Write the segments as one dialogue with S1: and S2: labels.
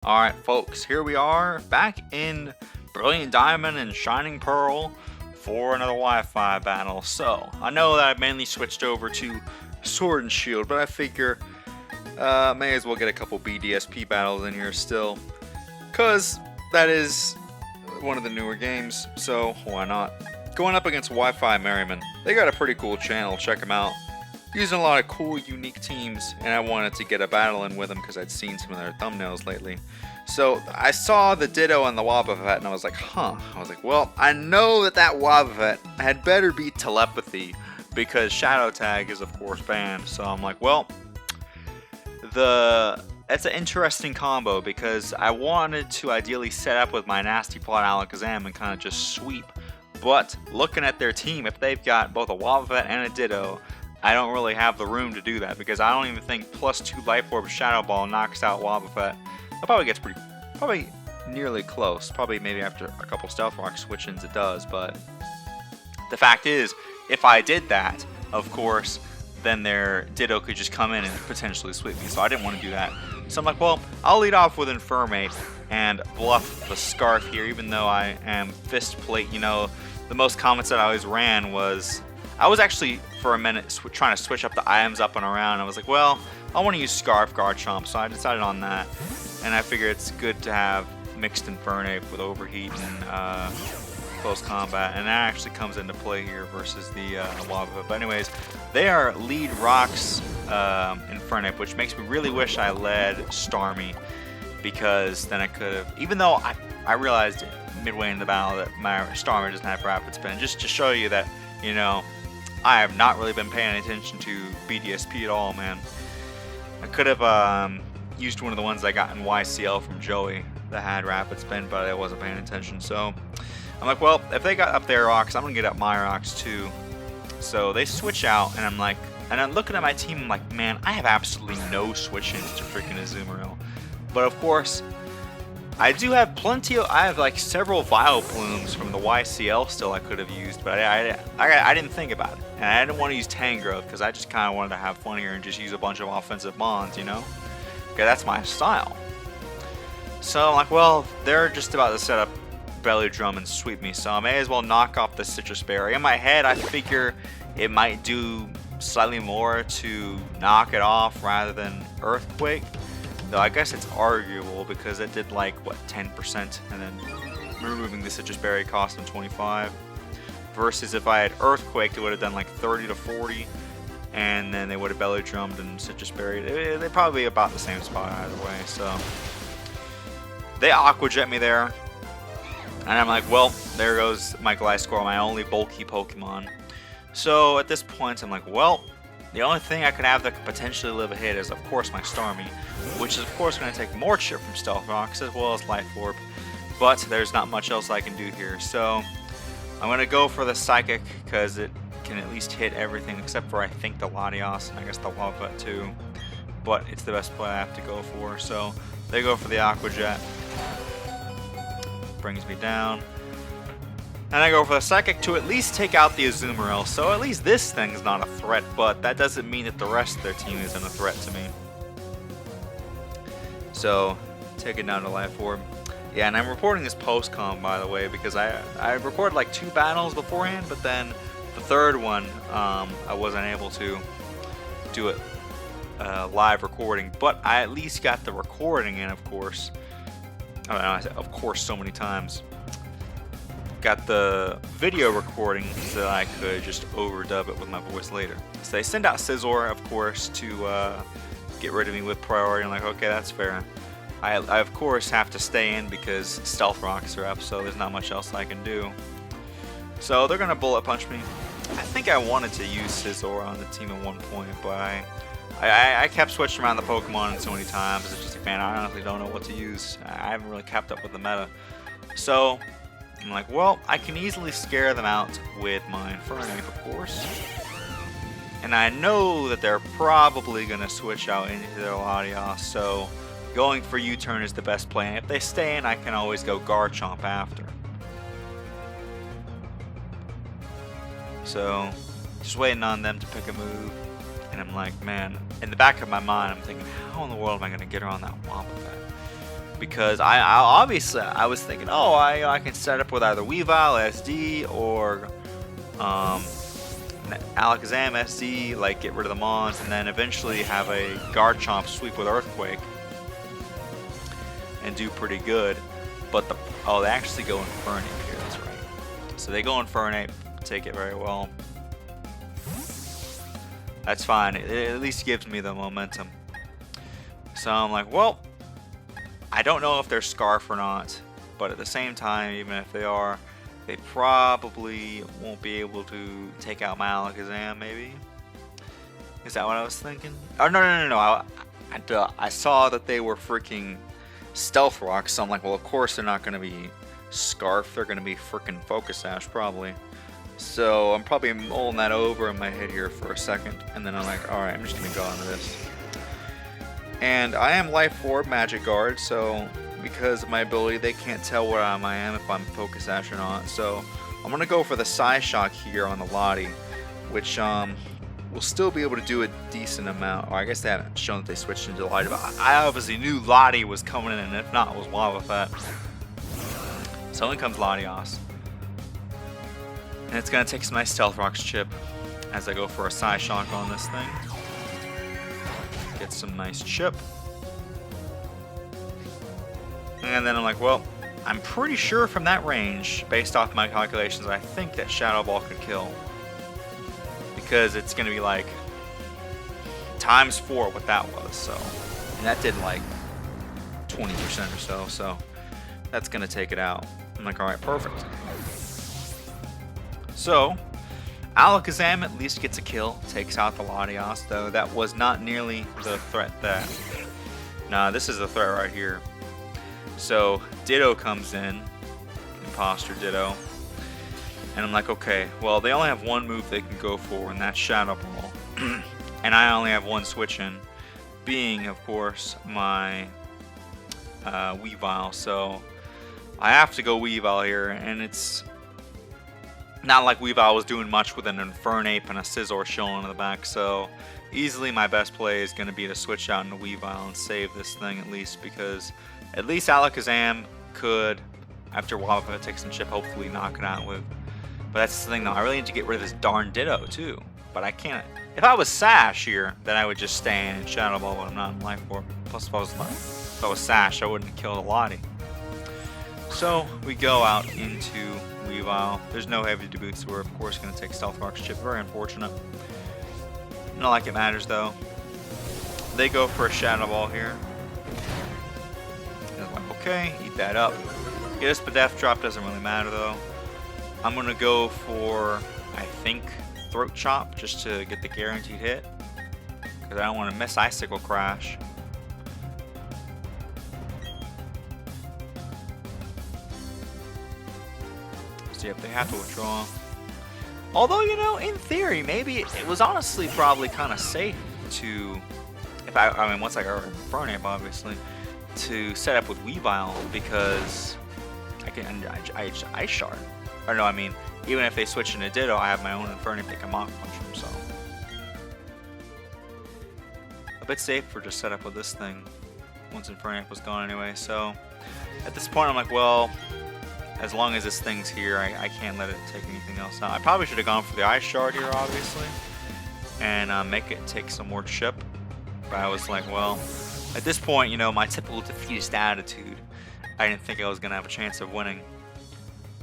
S1: Alright folks, here we are back in Brilliant Diamond and Shining Pearl for another Wi-Fi battle. So, I know that I've mainly switched over to Sword and Shield, but I figure may as well get a couple BDSP battles in here still, cause that is one of the newer games, so why not? Going up against Wi-Fi Merriman. They got a pretty cool channel, check them out. Using a lot of cool, unique teams, and I wanted to get a battle in with them because I'd seen some of their thumbnails lately. So I saw the Ditto and the Wobbuffet, and I was like, huh. I was like, well, I know that Wobbuffet had better be Telepathy because Shadow Tag is, of course, banned. So I'm like, well, that's an interesting combo because I wanted to ideally set up with my Nasty Plot Alakazam and kind of just sweep. But looking at their team, if they've got both a Wobbuffet and a Ditto, I don't really have the room to do that because I don't even think +2 Life Orb Shadow Ball knocks out Wobbuffet. It probably gets probably nearly close. Probably maybe after a couple Stealth Rock switch-ins it does, but the fact is, if I did that, of course, then their Ditto could just come in and potentially sweep me, so I didn't want to do that. So I'm like, well, I'll lead off with Infernate and bluff the Scarf here, even though I am Fist Plate. You know, the most comments that I always ran was, I was actually, for a minute, trying to switch up the items up and around. I was like, well, I want to use Scarf Garchomp, so I decided on that. And I figure it's good to have mixed Infernate with Overheat and close combat. And that actually comes into play here versus the Wobbuffet. But anyways, they are lead Rocks Infernate, which makes me really wish I led Starmie. Because then I could have, even though I realized midway in the battle that my Starmie doesn't have Rapid Spin. Just to show you that, you know, I have not really been paying attention to BDSP at all, man. I could have used one of the ones I got in YCL from Joey that had Rapid Spin, but I wasn't paying attention. So I'm like, well, if they got up their rocks, I'm going to get up my rocks too. So they switch out, and I'm like, and I'm looking at my team, I'm like, man, I have absolutely no switch-ins to freaking Azumarill. But of course, I do have plenty of, I have like several Vileplumes from the YCL still I could have used, but I didn't think about it. And I didn't want to use Tangrowth because I just kind of wanted to have fun here and just use a bunch of offensive Mons, you know? Okay, that's my style. So I'm like, well, they're just about to set up Belly Drum and sweep me, so I may as well knock off the Citrus Berry. In my head, I figure it might do slightly more to knock it off rather than Earthquake. Though I guess it's arguable because it did like, what, 10%, and then removing the Citrus Berry cost them 25. Versus if I had Earthquaked, it would have done like 30 to 40, and then they would have Belly Drummed and Citrus Berry. They're probably about the same spot either way, so. They Aqua Jet me there, and I'm like, well, there goes my Gliscor, my only bulky Pokemon. So at this point, I'm like, well, the only thing I could have that could potentially live a hit is, of course, my Starmie, which is, of course, going to take more chip from Stealth Rocks as well as Life Orb, but there's not much else I can do here. So I'm going to go for the Psychic because it can at least hit everything except for, I think, the Latios and I guess the Wobbuffet too, but it's the best play I have to go for. So they go for the Aqua Jet, brings me down. And I go for the Psychic to at least take out the Azumarill, so at least this thing's not a threat, but that doesn't mean that the rest of their team isn't a threat to me. So, take it down to Life Orb. Yeah, and I'm reporting this post-com, by the way, because I recorded like 2 battles beforehand, but then the third one, I wasn't able to do it live recording, but I at least got the recording in, of course. I don't know, I said of course so many times. Got the video recording so that I could just overdub it with my voice later. So they send out Scizor, of course, to get rid of me with priority. I'm like, okay, that's fair. I of course have to stay in because Stealth Rocks are up, so there's not much else I can do. So they're gonna Bullet Punch me. I think I wanted to use Scizor on the team at one point, but I kept switching around the Pokemon so many times. It's just like, man, I honestly don't know what to use. I haven't really kept up with the meta. So I'm like, well, I can easily scare them out with my Infernape, of course. And I know that they're probably going to switch out into their Latios, so going for U-turn is the best play. And if they stay in, I can always go Garchomp after. So, just waiting on them to pick a move. And I'm like, man, in the back of my mind, I'm thinking, how in the world am I going to get her on that Wobbuffet? because I obviously I was thinking, oh, I can set up with either Weavile SD or Alakazam SD, like get rid of the Mons, and then eventually have a Garchomp sweep with Earthquake and do pretty good. But they actually go Infernape here, that's right. So they go Infernape, take it very well. That's fine, it at least gives me the momentum. So I'm like, well, I don't know if they're Scarf or not, but at the same time, even if they are, they probably won't be able to take out my Alakazam, maybe? Is that what I was thinking? Oh, no. I saw that they were freaking Stealth Rock, so I'm like, well, of course they're not going to be Scarf. They're going to be freaking Focus Sash, probably. So I'm probably mulling that over in my head here for a second, and then I'm like, alright, I'm just going to go into this. And I am Life Orb Magic Guard, so because of my ability, they can't tell where I am if I'm Focus Sash or not. So I'm going to go for the Psyshock here on the Lottie, which will still be able to do a decent amount. Or I guess they haven't shown that they switched into Lottie, but I obviously knew Lottie was coming in, and if not, it was Wobbuffet. So in comes Latios. And it's going to take some nice Stealth Rocks chip as I go for a Psyshock on this thing. Get some nice chip. And then I'm like, well, I'm pretty sure from that range, based off my calculations, I think that Shadow Ball could kill. Because it's going to be like ×4 what that was. So, and that did like 20% or so. So that's going to take it out. I'm like, alright, perfect. So, Alakazam at least gets a kill, takes out the Latios, though that was not nearly the threat that... Nah, this is the threat right here. So, Ditto comes in, Imposter Ditto, and I'm like, okay, well, they only have one move they can go for, and that's Shadow Ball. And I only have one switch in, being, of course, my Weavile, so I have to go Weavile here, and it's not like Weavile was doing much with an Infernape and a Scizor showing in the back, so easily my best play is going to be to switch out into Weavile and save this thing at least, because at least Alakazam could, after Wobbuffet takes some chip, hopefully knock it out with. But that's the thing though, I really need to get rid of this darn Ditto too, but I can't. If I was Sash here, then I would just stay in and Shadow Ball, but I'm not in Life Orb. Plus if I was Sash, I wouldn't kill the Lottie. So we go out into Weavile. There's no heavy debut, so we're of course going to take Stealth Rock's chip. Very unfortunate. Not like it matters though. They go for a Shadow Ball here. And I'm like, okay, eat that up. Get us a Death Drop, doesn't really matter though. I'm going to go for, I think, Throat Chop just to get the guaranteed hit. Because I don't want to miss Icicle Crash. So yep, they have to withdraw. Although, you know, in theory, maybe it was honestly probably kind of safe to, if I mean, once I got Infernape, obviously, to set up with Weavile, because I can Ice Shard. Or no, I mean, even if they switch into Ditto, I have my own Infernape that can Mach Punch him, so. A bit safer to set up with this thing, once Infernape was gone anyway, so. At this point, I'm like, well, as long as this thing's here, I can't let it take anything else out. I probably should have gone for the Ice Shard here, obviously, and make it take some more chip. But I was like, well, at this point, you know, my typical defeatist attitude, I didn't think I was going to have a chance of winning.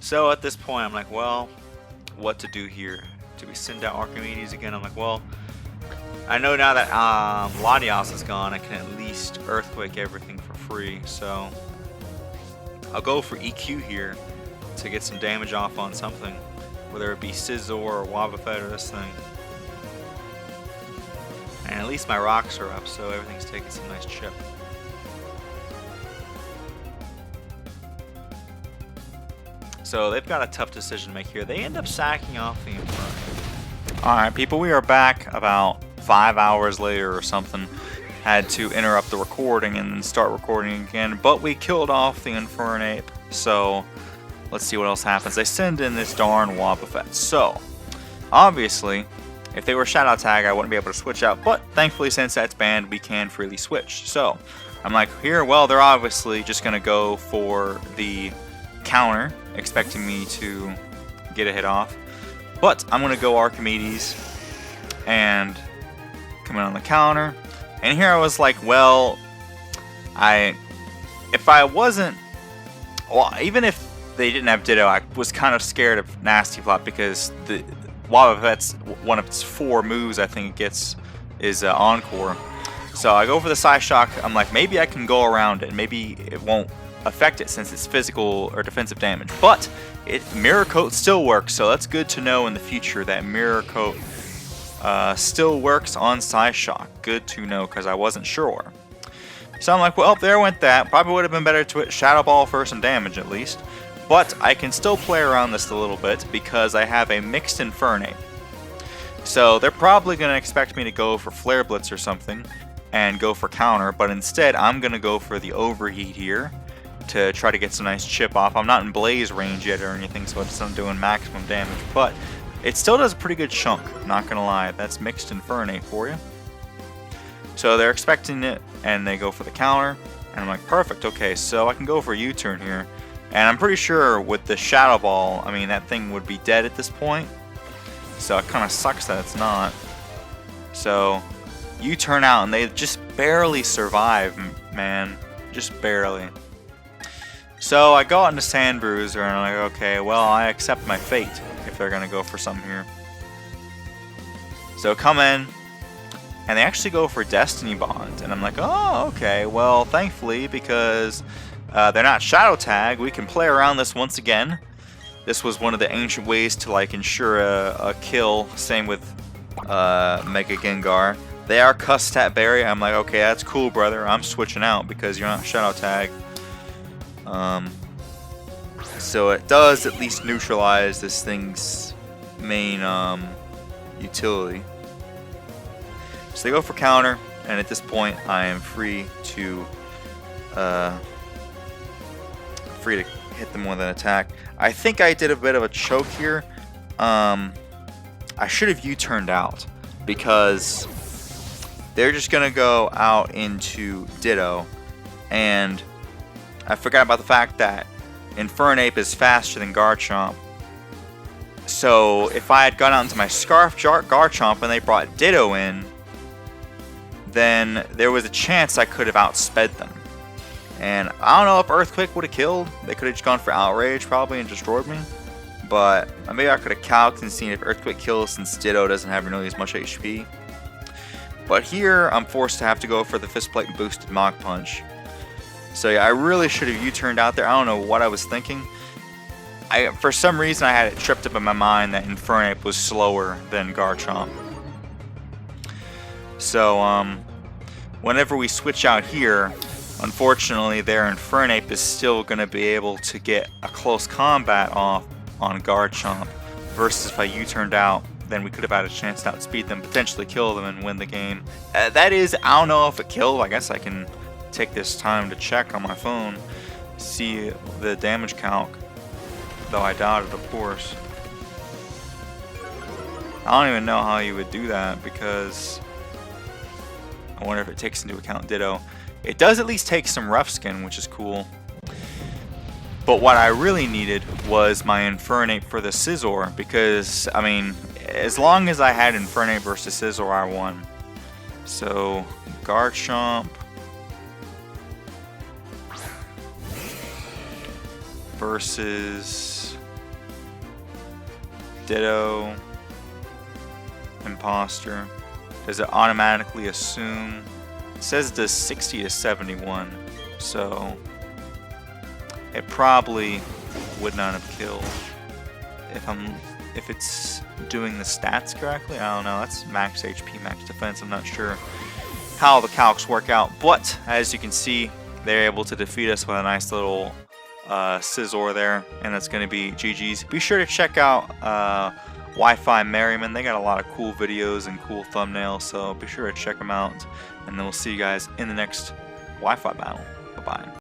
S1: So at this point, I'm like, well, what to do here? Do we send out Archimedes again? I'm like, well, I know now that Latios is gone, I can at least Earthquake everything for free, so I'll go for EQ here to get some damage off on something, whether it be Scizor or Wobbuffet or this thing. And at least my rocks are up, so everything's taking some nice chip. So they've got a tough decision to make here. They end up sacking off the Inferno. Alright people, we are back about 5 hours later or something. Had to interrupt the recording and then start recording again, but we killed off the Infernape, so let's see what else happens. They send in this darn Wobbuffet. So, obviously, if they were Shadow Tag, I wouldn't be able to switch out, but thankfully since that's banned, we can freely switch. So, I'm like, here, well, they're obviously just going to go for the counter, expecting me to get a hit off. But I'm going to go Archimedes and come in on the counter. And here I was like, well, if I wasn't, well, even if they didn't have Ditto, I was kind of scared of Nasty Plot because the Wobbuffet's one of its 4 moves I think it gets is Encore. So I go for the Psyshock. I'm like, maybe I can go around it. Maybe it won't affect it since it's physical or defensive damage. But Mirror Coat still works, so that's good to know in the future that Mirror Coat still works on Psyshock. Good to know because I wasn't sure. So I'm like, well, there went that. Probably would have been better to hit Shadow Ball for some damage at least. But I can still play around this a little bit because I have a mixed Infernape. So they're probably going to expect me to go for Flare Blitz or something and go for counter, but instead I'm going to go for the Overheat here to try to get some nice chip off. I'm not in Blaze range yet or anything, so it's not doing maximum damage, but it still does a pretty good chunk, not going to lie. That's mixed Infernape for you. So they're expecting it, and they go for the counter, and I'm like, perfect, okay, so I can go for a U-turn here. And I'm pretty sure with the Shadow Ball, I mean, that thing would be dead at this point. So it kind of sucks that it's not. So you turn out and they just barely survive, man. Just barely. So I go out into Sand Bruiser and I'm like, okay, well, I accept my fate if they're going to go for something here. So come in, and they actually go for Destiny Bond. And I'm like, oh, okay, well, thankfully, because they're not Shadow Tag, we can play around this once again. This was one of the ancient ways to like ensure a kill. Same with Mega Gengar. They are Cuss Stat Berry. I'm like, okay, that's cool, brother. I'm switching out because you're not Shadow Tag. So it does at least neutralize this thing's main utility. So they go for counter, and at this point, I am free to hit them with an attack. I think I did a bit of a choke here. I should have U-turned out because they're just gonna go out into Ditto, and I forgot about the fact that Infernape is faster than Garchomp. So if I had gone out into my Scarf Garchomp and they brought Ditto in, then there was a chance I could have outsped them. And I don't know if Earthquake would have killed. They could have just gone for Outrage probably and destroyed me. But maybe I could have calced and seen if Earthquake kills since Ditto doesn't have nearly as much HP. But here I'm forced to have to go for the Fist Plate boosted Mach Punch. So yeah, I really should have U-turned out there. I don't know what I was thinking. For some reason I had it tripped up in my mind that Infernape was slower than Garchomp. So whenever we switch out here, unfortunately their Infernape is still going to be able to get a close combat off on Garchomp, versus if I U-turned out, then we could have had a chance to outspeed them, potentially kill them and win the game. That is, I don't know if it killed. I guess I can take this time to check on my phone, see the damage calc, though I doubt it, of course. I don't even know how you would do that, because I wonder if it takes into account Ditto. It does at least take some Rough Skin, which is cool. But what I really needed was my Infernape for the Scizor, because, I mean, as long as I had Infernape versus Scizor, I won. So, Garchomp versus Ditto, Imposter. Does it automatically assume? It says it does 60 to 71, so it probably would not have killed if it's doing the stats correctly. I don't know. That's max HP, max defense. I'm not sure how the calcs work out, but as you can see, they're able to defeat us with a nice little Scizor there, and that's going to be GG's. Be sure to check out Wi-Fi Merriman. They got a lot of cool videos and cool thumbnails, so be sure to check them out, and then we'll see you guys in the next Wi-Fi battle. Bye-bye.